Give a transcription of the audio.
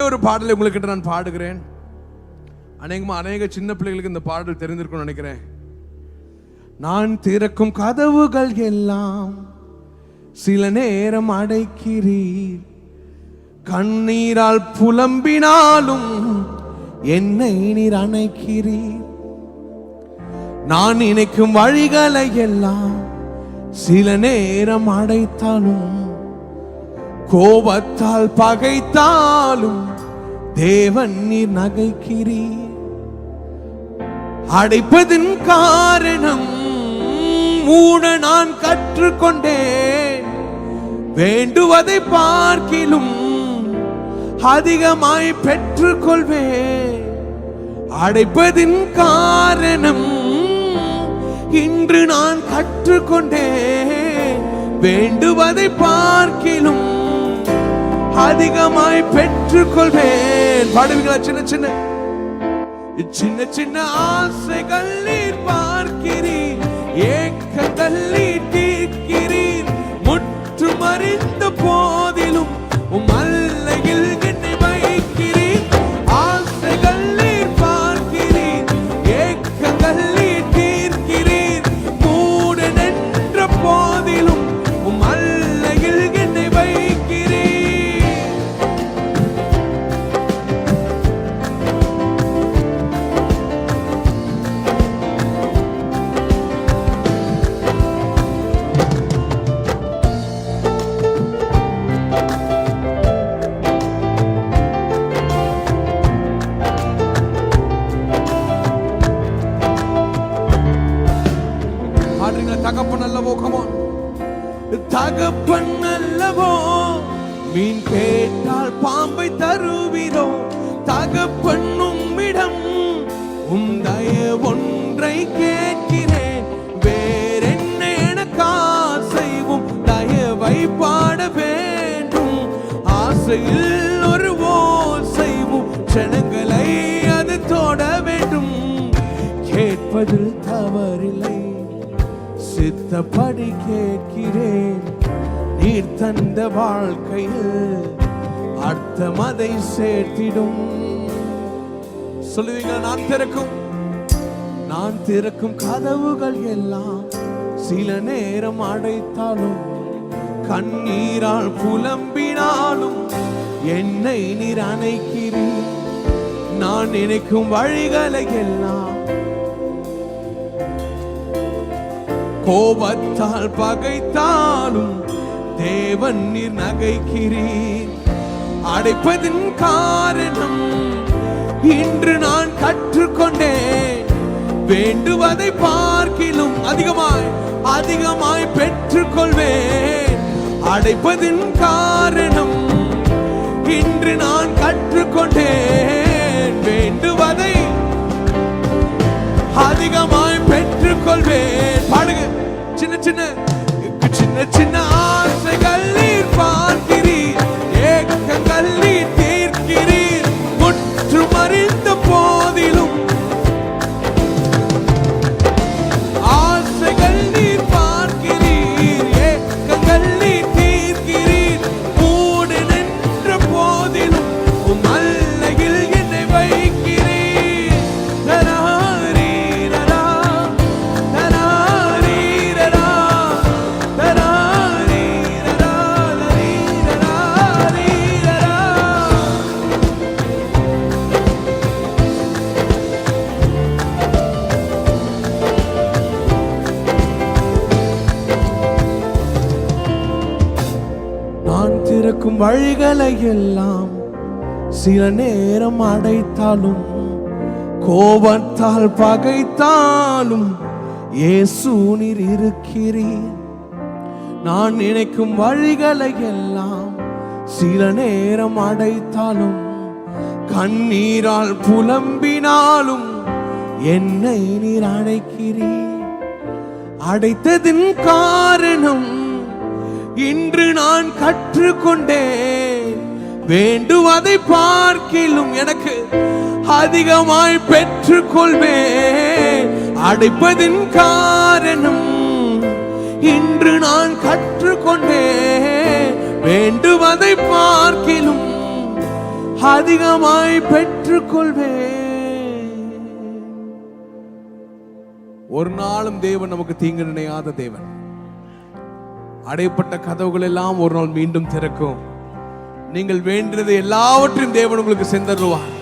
ஒரு பாடலை உங்ககிட்ட நான் பாடுகிறேன். அநேக சின்ன பிள்ளைகளுக்கு இந்த பாடல் தெரிந்திருக்கும் நினைக்கிறேன். நான் திறக்கும் கதவுகள் எல்லாம் சில நேரம் அடைக்கிறீர், கண்ணீரால் புலம்பினாலும் என்னை நீர் அணைக்கிறீர். நான் நினைக்கும் வழிகளை எல்லாம் சில நேரம் அடைத்தாலும், கோபத்தால் பகைத்தாலும் தேவன் நீர் நகைக்கிறீர். அடைப்பதின் காரணம் மூட நான் கற்றுக்கொண்டேன், வேண்டுவதை பார்க்கிலும் அதிகமாய் பெற்றுக்கொள்வேன். அடைப்பதின் காரணம் இன்று நான் கற்றுக்கொண்டேன், வேண்டுவதை பார்க்கிலும் அதிகமாய் பெற்றுக்கொள்வேன். பாடுவீங்களா? சின்ன சின்ன ஆசைகள் நீர் பார்க்கிறீர், ஏக்கங்கள் நீர் தீர்க்கிறீர். முற்றும் அறிந்த போதிலும் உம் அல்லையில் என்னை வைக்கிறீர். ஆசைகள் நீர் பார்க்கிறீர், ஏக்கங்கள் நீர் தீர்க்கிறீர். மூட நின்ற போதிலும் உம் அல்லையில் என்னை வைக்கிறீர். தகப்பன் அல்லவோ, கமான். தகப்பன் அல்லவோ, மீன் கேட்டால் பாம்பை தருவீரோ. தகப்பன் உம்மிடம் உம் தயவொன்றை கேட்கிறேன், வேறென்ன எனக்கு ஆசைவும் தயவை பாட வேண்டும். ஆசையில் ஒரு ஓசைவும் ஜனங்களை அது தொட வேண்டும். கேட்பதில் தவறில்லை, சித்தப்படி கேட்கிறேன். நீர் தந்த வாழ்க்கையில் அர்த்தம் அதை சேர்த்திடும். சொல்லுவீங்க, நான் திறக்கும் கதவுகள் எல்லாம் சில நேரம் அடைத்தாலும், கண்ணீரால் புலம்பினாலும் என்னை நீர் அணைக்கிறீர். நான் நினைக்கும் வழிகளை எல்லாம் கோபத்தால் பகைத்தாலும் தேவன் நீர் நகைக்கிறீர். அடைப்பதின் காரணம் இன்று நான் கற்றுக்கொண்டேன், வேண்டுவதை பார்க்கிலும் அதிகமாய் பெற்றுக்கொள்வேன். அடைப்பதின் காரணம் இன்று நான் கற்றுக்கொண்டேன், வேண்டுவதை அதிகமாய் பெற்றுக்கொள்வேன். பாடுங்க. சின்ன சின்ன ஆசைகள் நீர் பார்க்கிறீர், ஏக்கங்கள் நீர் தீர்க்கிறீர். முற்றும் அறிந்த போதிலும் ஆசைகள் நீர் பார்க்கிறீர், ஏக்கங்கள் நீர் தீர்க்கிறீர். மூடு நின்ற போதிலும் உம் அல்லையில் என்னை வைக்கிறீர். நான் திறக்கும் வழிகளை எல்லாம் சில நேரம் அடைத்தாலும், கோபத்தால் பகைத்தாலும் இயேசு நீர் இருக்கிறீர். நான் நினைக்கும் வழிகளை எல்லாம் சில நேரம் அடைத்தாலும், கண்ணீரால் புலம்பினாலும் என்னை நீர் அணைக்கிறீர். அடைத்ததின் காரணம் இன்று நான் கற்றுக்கொண்டேன், வேண்டுவதை பார்க்கிலும் எனக்கு அதிகமாய் பெற்றுக்கொள்வேன். அடைப்பதின் காரணம் இன்று நான் கற்றுக்கொண்டேன், வேண்டுவதை பார்க்கிலும் அதிகமாய் பெற்றுக்கொள்வேன். ஒரு நாளும் தேவன் நமக்கு தீங்கு நினையாத தேவன். அடைப்பட்ட கதவுகள் எல்லாம் ஒரு நாள் மீண்டும் திறக்கும். நீங்கள் வேண்டியது எல்லாவற்றையும் தேவன் உங்களுக்கு சென்றருவார்.